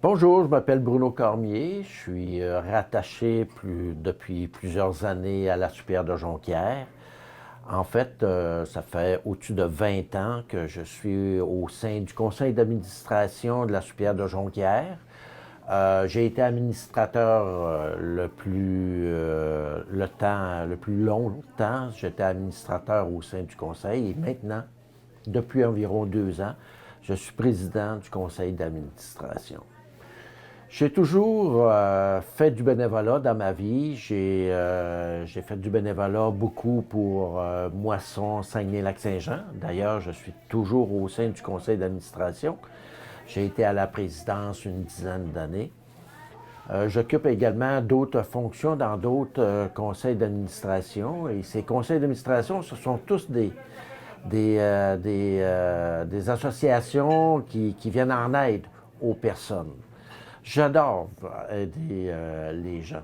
Bonjour, je m'appelle Bruno Cormier. Je suis rattaché depuis plusieurs années à la Supérieure de Jonquière. En fait, ça fait au-dessus de 20 ans que je suis au sein du conseil d'administration de la Supérieure de Jonquière. J'ai été administrateur le plus longtemps. J'étais administrateur au sein du conseil et maintenant, depuis environ 2 ans, je suis président du conseil d'administration. J'ai toujours fait du bénévolat dans ma vie. J'ai fait du bénévolat beaucoup pour Moisson, Saguenay-Lac-Saint-Jean. D'ailleurs, je suis toujours au sein du conseil d'administration. J'ai été à la présidence une dizaine d'années. J'occupe également d'autres fonctions dans d'autres conseils d'administration. Et ces conseils d'administration, ce sont tous des associations qui viennent en aide aux personnes. J'adore aider les gens.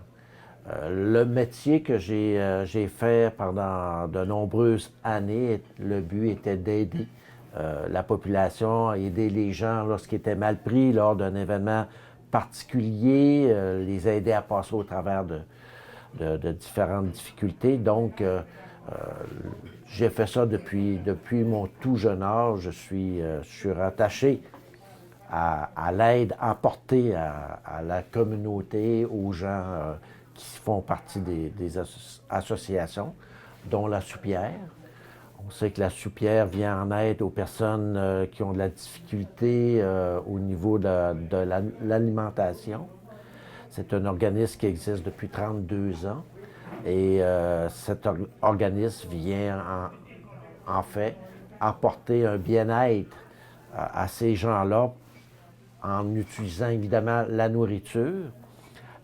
Le métier que j'ai fait pendant de nombreuses années, le but était d'aider la population, aider les gens lorsqu'ils étaient mal pris lors d'un événement particulier, les aider à passer au travers de différentes difficultés. Donc, j'ai fait ça depuis mon tout jeune âge. Je suis rattaché à l'aide apportée à la communauté, aux gens qui font partie des associations, dont la Soupière. On sait que la Soupière vient en aide aux personnes qui ont de la difficulté au niveau de l'alimentation. C'est un organisme qui existe depuis 32 ans et cet organisme vient en fait apporter un bien-être à ces gens-là en utilisant évidemment la nourriture.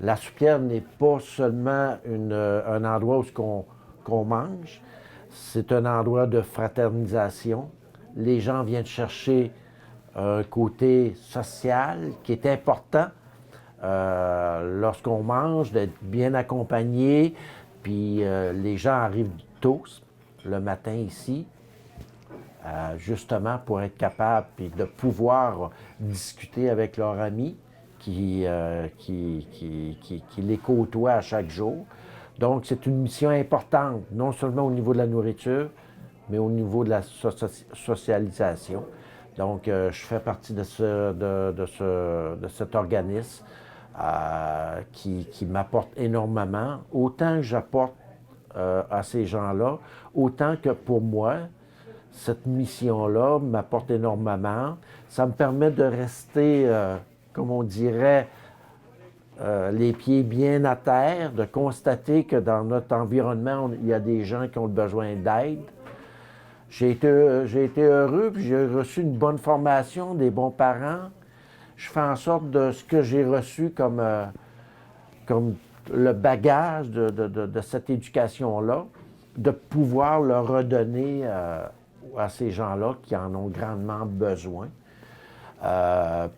La soupière n'est pas seulement un endroit où qu'on mange, c'est un endroit de fraternisation. Les gens viennent chercher un côté social qui est important lorsqu'on mange, d'être bien accompagné. Puis les gens arrivent tôt le matin ici, justement pour être capable puis de pouvoir discuter avec leurs amis qui les côtoient à chaque jour. Donc, c'est une mission importante, non seulement au niveau de la nourriture, mais au niveau de la socialisation. Donc, je fais partie de cet organisme qui m'apporte énormément. Autant que j'apporte à ces gens-là, autant que pour moi, cette mission-là m'apporte énormément. Ça me permet de rester, comme on dirait, les pieds bien à terre, de constater que dans notre environnement, il y a des gens qui ont besoin d'aide. J'ai été heureux, puis j'ai reçu une bonne formation, des bons parents. Je fais en sorte de ce que j'ai reçu comme le bagage de cette éducation-là, de pouvoir le redonner à ces gens-là qui en ont grandement besoin.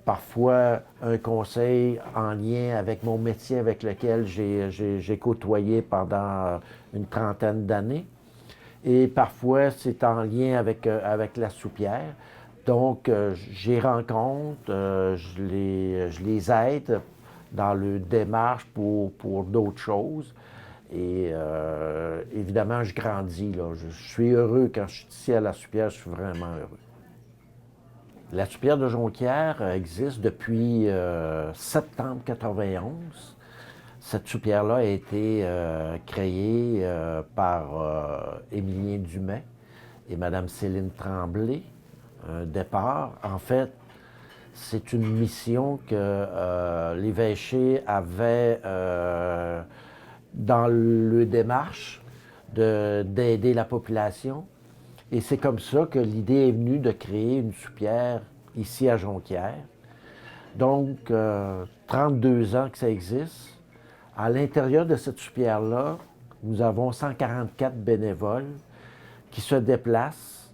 Parfois, un conseil en lien avec mon métier avec lequel j'ai côtoyé pendant une trentaine d'années. Et parfois, c'est en lien avec la soupière. Donc, j'y rencontre, je les aide dans le démarche pour d'autres choses. Et évidemment, je grandis. Là. Je suis heureux quand je suis ici à la Soupière, je suis vraiment heureux. La Soupière de Jonquière existe depuis septembre 91. Cette soupière-là a été créée par Émilien Dumais et Mme Céline Tremblay. Un départ. En fait, c'est une mission que l'évêché avait dans le démarche d'aider la population. Et c'est comme ça que l'idée est venue de créer une soupière ici à Jonquière. Donc, 32 ans que ça existe. À l'intérieur de cette soupière-là, nous avons 144 bénévoles qui se déplacent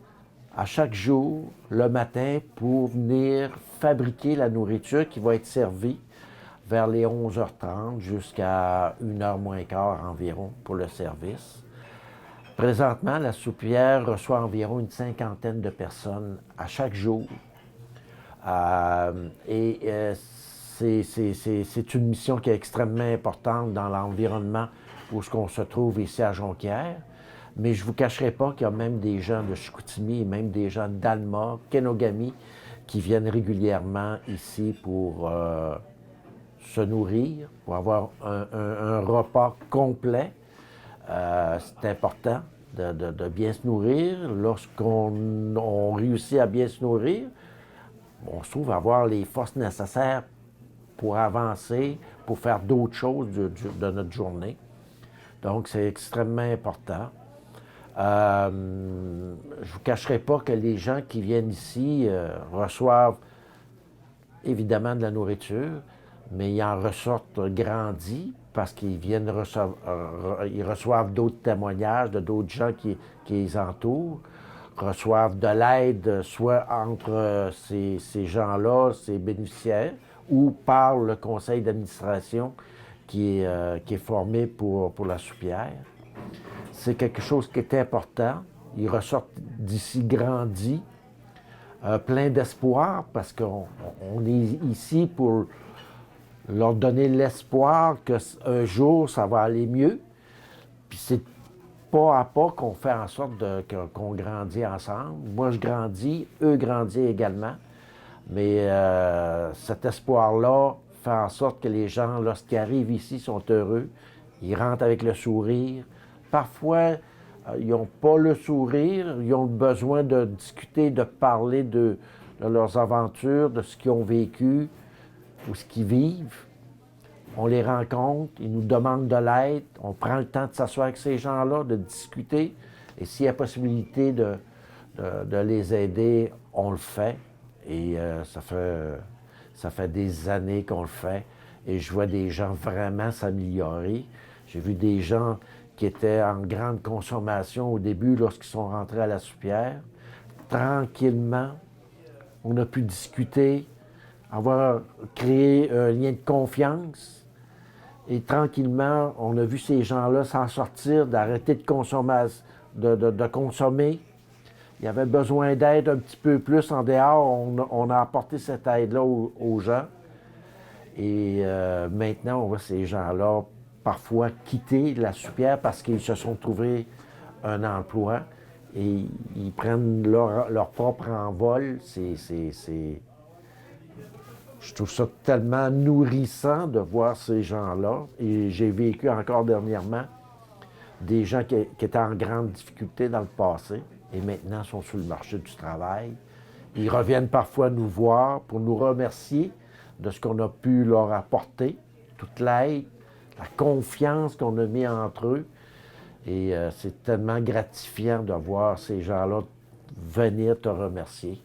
à chaque jour, le matin, pour venir fabriquer la nourriture qui va être servie vers les 11h30 jusqu'à 1h moins quart environ pour le service. Présentement, la soupière reçoit environ une cinquantaine de personnes à chaque jour. c'est une mission qui est extrêmement importante dans l'environnement où on se trouve ici à Jonquière. Mais je ne vous cacherai pas qu'il y a même des gens de Chicoutimi et même des gens d'Alma, Kenogami, qui viennent régulièrement ici pour se nourrir, pour avoir un repas complet. C'est important de bien se nourrir. Lorsqu'on réussit à bien se nourrir, on se trouve avoir les forces nécessaires pour avancer, pour faire d'autres choses de notre journée. Donc, c'est extrêmement important. Je ne vous cacherai pas que les gens qui viennent ici reçoivent évidemment de la nourriture, mais ils en ressortent grandis parce qu'ils viennent ils reçoivent d'autres témoignages de d'autres gens qui les entourent, reçoivent de l'aide soit entre ces gens-là, ces bénéficiaires, ou par le conseil d'administration qui est formé pour la soupière. C'est quelque chose qui est important. Ils ressortent d'ici grandis, plein d'espoir, parce qu'on est ici pour leur donner l'espoir qu'un jour, ça va aller mieux. Puis c'est pas à pas qu'on fait en sorte qu'on grandit ensemble. Moi, je grandis, eux grandissent également. Mais cet espoir-là fait en sorte que les gens, lorsqu'ils arrivent ici, sont heureux. Ils rentrent avec le sourire. Parfois, ils n'ont pas le sourire. Ils ont besoin de discuter, de parler de leurs aventures, de ce qu'ils ont vécu ou ce qu'ils vivent. On les rencontre, ils nous demandent de l'aide. On prend le temps de s'asseoir avec ces gens-là, de discuter. Et s'il y a possibilité de les aider, on le fait. Et ça fait des années qu'on le fait. Et je vois des gens vraiment s'améliorer. J'ai vu des gens qui étaient en grande consommation au début lorsqu'ils sont rentrés à la soupière. Tranquillement, on a pu discuter, avoir créé un lien de confiance. Et tranquillement, on a vu ces gens-là s'en sortir, d'arrêter de consommer. Il y avait besoin d'aide un petit peu plus en dehors. On a apporté cette aide-là aux gens. Et maintenant, on voit ces gens-là parfois quitter la soupière parce qu'ils se sont trouvés un emploi et ils prennent leur propre envol. Je trouve ça tellement nourrissant de voir ces gens-là. Et j'ai vécu encore dernièrement des gens qui étaient en grande difficulté dans le passé et maintenant sont sur le marché du travail. Ils reviennent parfois nous voir pour nous remercier de ce qu'on a pu leur apporter, toute l'aide, la confiance qu'on a mis entre eux. Et c'est tellement gratifiant de voir ces gens-là venir te remercier.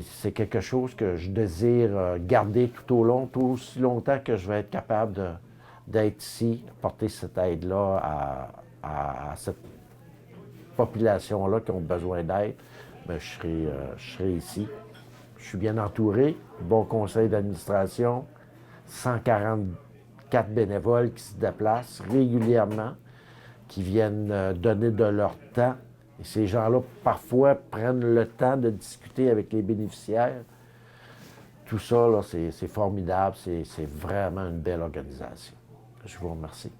C'est quelque chose que je désire garder tout aussi longtemps que je vais être capable d'être ici, apporter cette aide-là à cette population-là qui ont besoin d'aide. Bien, je serai ici. Je suis bien entouré, bon conseil d'administration, 144 bénévoles qui se déplacent régulièrement, qui viennent donner de leur temps. Et ces gens-là, parfois, prennent le temps de discuter avec les bénéficiaires. Tout ça, là, c'est formidable. C'est vraiment une belle organisation. Je vous remercie.